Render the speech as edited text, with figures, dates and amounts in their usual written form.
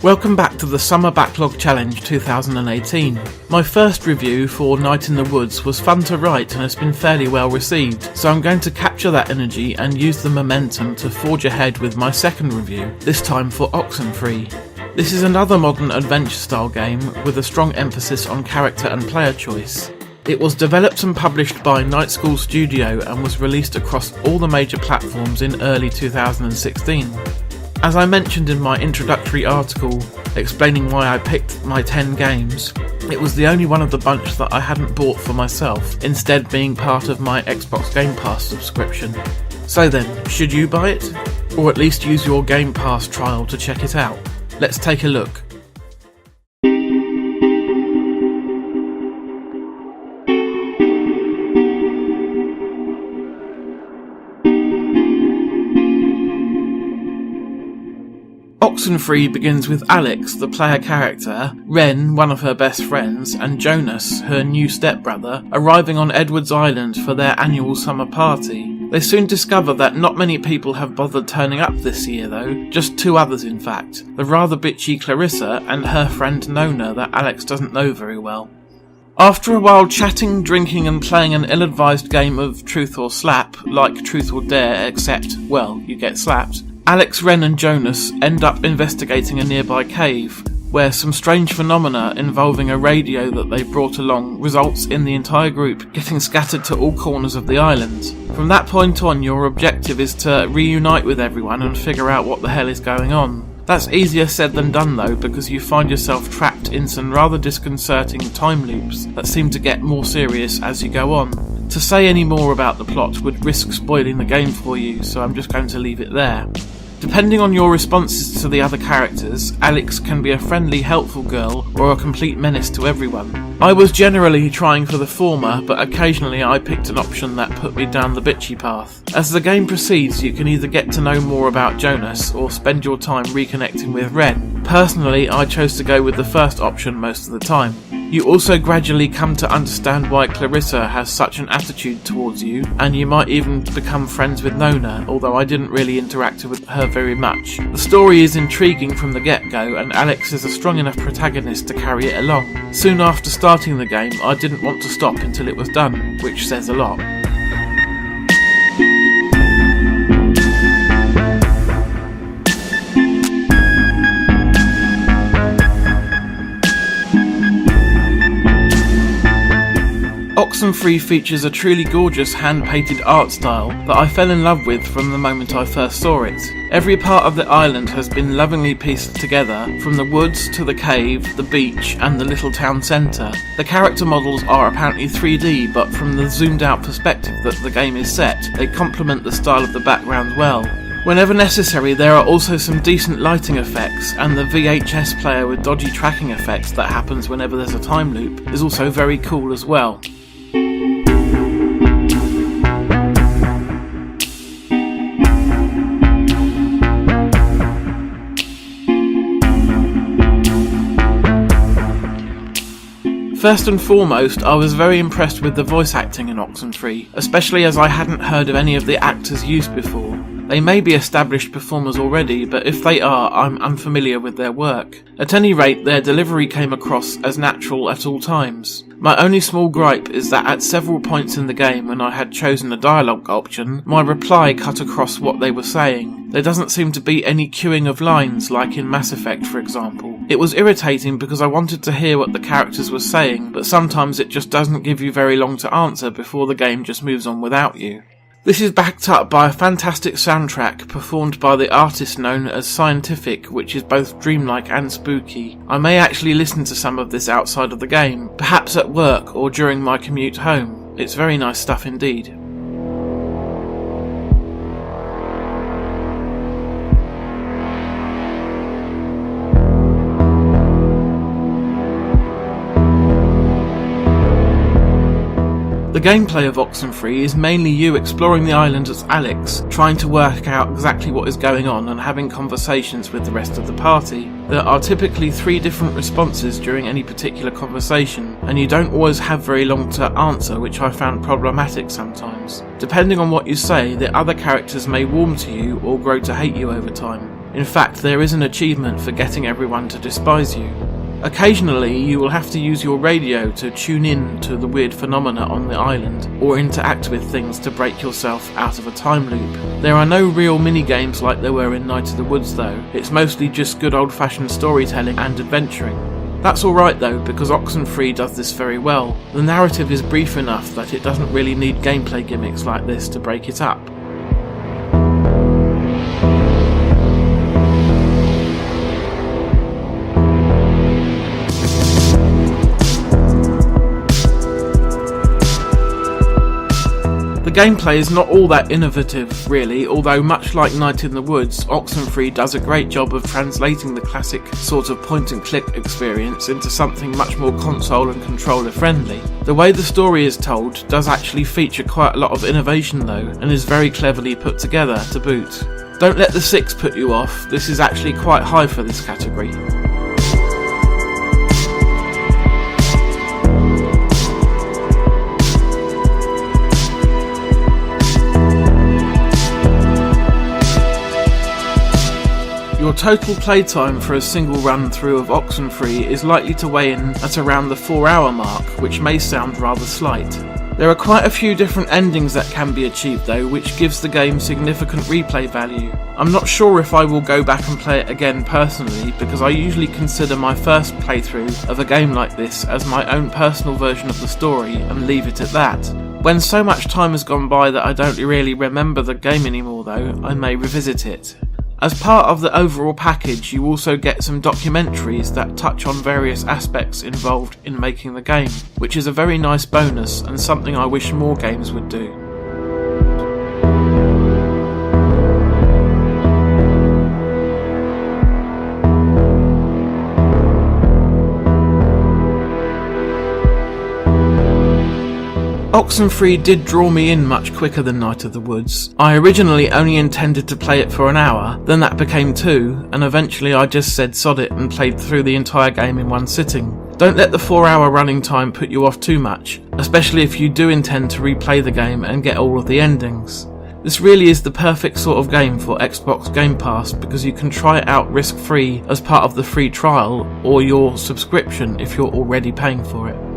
Welcome back to the Summer Backlog Challenge 2018. My first review for Night in the Woods was fun to write and has been fairly well received, so I'm going to capture that energy and use the momentum to forge ahead with my second review, this time for Oxenfree. This is another modern adventure style game with a strong emphasis on character and player choice. It was developed and published by Night School Studio and was released across all the major platforms in early 2016. As I mentioned in my introductory article explaining why I picked my 10 games, it was the only one of the bunch that I hadn't bought for myself, instead being part of my Xbox Game Pass subscription. So then, should you buy it? Or at least use your Game Pass trial to check it out? Let's take a look. Oxenfree begins with Alex, the player character, Ren, one of her best friends, and Jonas, her new stepbrother, arriving on Edward's Island for their annual summer party. They soon discover that not many people have bothered turning up this year though, just 2 others in fact, the rather bitchy Clarissa and her friend Nona that Alex doesn't know very well. After a while chatting, drinking and playing an ill-advised game of Truth or Slap, like Truth or Dare except, well, you get slapped, Alex, Ren and Jonas end up investigating a nearby cave, where some strange phenomena involving a radio that they brought along results in the entire group getting scattered to all corners of the island. From that point on, your objective is to reunite with everyone and figure out what the hell is going on. That's easier said than done though, because you find yourself trapped in some rather disconcerting time loops that seem to get more serious as you go on. To say any more about the plot would risk spoiling the game for you, so I'm just going to leave it there. Depending on your responses to the other characters, Alex can be a friendly, helpful girl or a complete menace to everyone. I was generally trying for the former, but occasionally I picked an option that put me down the bitchy path. As the game proceeds, you can either get to know more about Jonas or spend your time reconnecting with Ren. Personally, I chose to go with the first option most of the time. You also gradually come to understand why Clarissa has such an attitude towards you, and you might even become friends with Nona, although I didn't really interact with her very much. The story is intriguing from the get-go, and Alex is a strong enough protagonist to carry it along. Soon after starting the game, I didn't want to stop until it was done, which says a lot. Oxenfree features a truly gorgeous hand-painted art style that I fell in love with from the moment I first saw it. Every part of the island has been lovingly pieced together, from the woods to the cave, the beach and the little town centre. The character models are apparently 3D, but from the zoomed out perspective that the game is set, they complement the style of the background well. Whenever necessary, there are also some decent lighting effects, and the VHS player with dodgy tracking effects that happens whenever there's a time loop is also very cool as well. First and foremost, I was very impressed with the voice acting in Oxenfree, especially as I hadn't heard of any of the actors used before. They may be established performers already, but if they are, I'm unfamiliar with their work. At any rate, their delivery came across as natural at all times. My only small gripe is that at several points in the game when I had chosen a dialogue option, my reply cut across what they were saying. There doesn't seem to be any queuing of lines like in Mass Effect, for example. It was irritating because I wanted to hear what the characters were saying, but sometimes it just doesn't give you very long to answer before the game just moves on without you. This is backed up by a fantastic soundtrack performed by the artist known as Scientific, which is both dreamlike and spooky. I may actually listen to some of this outside of the game, perhaps at work or during my commute home. It's very nice stuff indeed. The gameplay of Oxenfree is mainly you exploring the island as Alex, trying to work out exactly what is going on and having conversations with the rest of the party. There are typically 3 different responses during any particular conversation, and you don't always have very long to answer, which I found problematic sometimes. Depending on what you say, the other characters may warm to you or grow to hate you over time. In fact, there is an achievement for getting everyone to despise you. Occasionally, you will have to use your radio to tune in to the weird phenomena on the island, or interact with things to break yourself out of a time loop. There are no real mini-games like there were in Night of the Woods though, it's mostly just good old-fashioned storytelling and adventuring. That's alright though, because Oxenfree does this very well. The narrative is brief enough that it doesn't really need gameplay gimmicks like this to break it up. The gameplay is not all that innovative really, although much like Night in the Woods, Oxenfree does a great job of translating the classic sort of point and click experience into something much more console and controller friendly. The way the story is told does actually feature quite a lot of innovation though, and is very cleverly put together to boot. Don't let the 6 put you off, this is actually quite high for this category. Your total playtime for a single run through of Oxenfree is likely to weigh in at around the 4-hour mark, which may sound rather slight. There are quite a few different endings that can be achieved though, which gives the game significant replay value. I'm not sure if I will go back and play it again personally, because I usually consider my first playthrough of a game like this as my own personal version of the story and leave it at that. When so much time has gone by that I don't really remember the game anymore though, I may revisit it. As part of the overall package, you also get some documentaries that touch on various aspects involved in making the game, which is a very nice bonus and something I wish more games would do. Oxenfree did draw me in much quicker than Night of the Woods. I originally only intended to play it for an hour, then that became 2, and eventually I just said sod it and played through the entire game in one sitting. Don't let the 4-hour running time put you off too much, especially if you do intend to replay the game and get all of the endings. This really is the perfect sort of game for Xbox Game Pass because you can try it out risk-free as part of the free trial or your subscription if you're already paying for it.